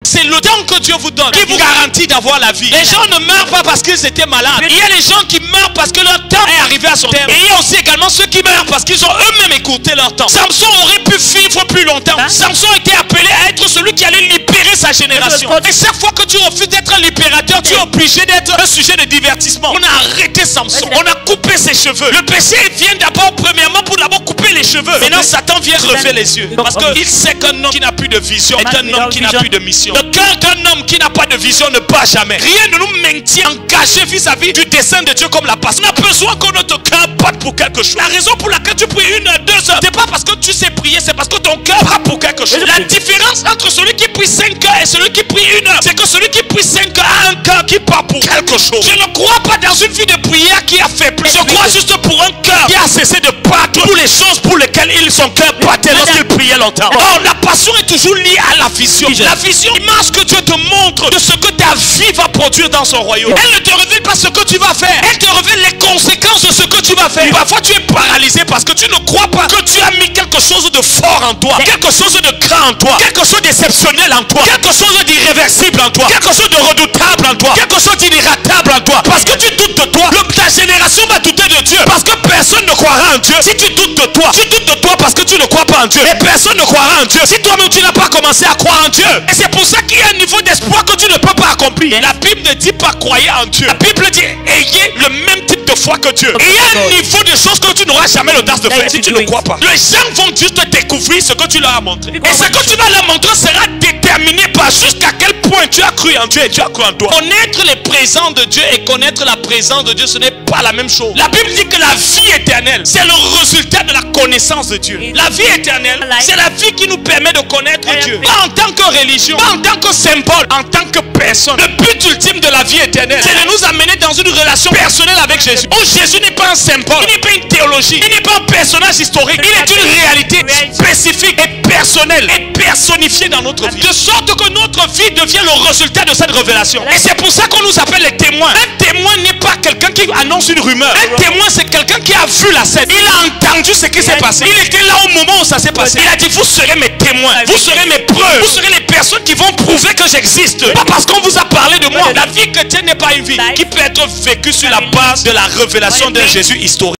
C'est le temps que Dieu vous donne qui vous garantit d'avoir la vie. Les gens ne meurent pas parce qu'ils étaient malades. Il y a les gens qui meurent parce que leur temps est arrivé à son terme. Et il y a aussi également ceux qui meurent parce qu'ils ont eux-mêmes écourté leur temps. Samson aurait pu vivre plus longtemps. Samson était appelé à être celui qui allait libérer sa génération. Et chaque fois que tu refuses d'être un libérateur, tu es obligé d'être un sujet de divertissement. On a arrêté Samson. On a coupé ses cheveux. Le péché vient d'abord premièrement pour d'abord couper les cheveux. Maintenant Satan vient crever les yeux. Parce qu'il sait qu'un homme qui n'a plus de vision est un homme qui n'a plus de mission. Le cœur d'un homme qui n'a pas de vision ne bat jamais. Rien ne nous maintient engagés vis-à-vis du dessein de Dieu comme la passe. On a besoin que notre cœur batte pour quelque chose. La raison pour laquelle tu pries 1 heure, 2 heures, c'est pas parce que tu sais prier, c'est parce que ton cœur bat pour quelque chose. La différence entre celui qui prie 5 heures et celui qui prie 1 heure, c'est que celui qui prie 5 heures a un cœur qui bat pour quelque chose. Je ne crois pas dans une vie de prière qui a fait plus. Je crois juste pour un cœur qui a cessé de battre pour les choses pour lesquelles son cœur battait lorsqu'il priait longtemps. Or, la passion est toujours liée à la vision. La vision, l'image que Dieu te montre de ce que ta vie va produire dans son royaume. Elle ne te révèle pas ce que tu vas faire. Elle te révèle les conséquences de ce que tu vas faire. Parfois tu es paralysé parce que tu ne crois pas que tu as mis quelque chose de fort en toi, quelque chose de grand en toi, quelque chose d'exceptionnel en toi, quelque chose d'irréversible en toi, quelque chose de redoutable en toi, quelque chose d'inératable en toi. Parce que tu doutes de toi, ta génération va douter de Dieu. Parce que personne ne croira en Dieu. Si tu doutes de toi, tu doutes de toi parce que tu ne crois pas en Dieu. Et personne ne croira en Dieu si toi-même tu n'as pas commencé à croire en Dieu. Et c'est pour ça qu'il y a un niveau d'espoir que tu ne peux pas accomplir. La Bible ne dit pas croyez en Dieu. La Bible dit ayez le même type de foi que Dieu. Et il y a un niveau de choses que tu n'auras jamais l'audace de faire si tu ne crois pas. Les gens vont juste découvrir ce que tu leur as montré. Et ce que tu vas leur montrer sera déterminé par jusqu'à quel point tu as cru en Dieu et tu as cru en toi. Connaître les présents de Dieu et connaître la présence de Dieu, ce n'est pas la même chose. La Bible dit que la vie éternelle, c'est le résultat de la connaissance de Dieu. La vie éternelle, c'est la vie qui nous permet de connaître Dieu. Pas en tant que religion, pas en tant que symbole, en tant que personne. Le but ultime de la vie éternelle, c'est de nous amener dans une relation personnelle avec Jésus. Où Jésus n'est pas un symbole, il n'est pas une théologie, il n'est pas un personnage historique, il est une réalité spécifique et personnelle et personnifiée dans notre vie. De sorte que notre vie devient le résultat de cette révélation. Et c'est pour ça qu'on nous appelle les témoins. Un témoin n'est pas quelqu'un qui annonce une rumeur. Un témoin, c'est quelqu'un qui a vu la scène. Il a entendu ce qui s'est passé. Il était là au moment où ça s'est passé. Il a dit, vous serez mes témoins, vous serez mes preuves, vous serez les personnes qui vont prouver que j'existe. Pas parce qu'on vous a parlé de moi. La vie chrétienne n'est pas une vie qui peut être vécue sur la base de la révélation d'un Jésus historique.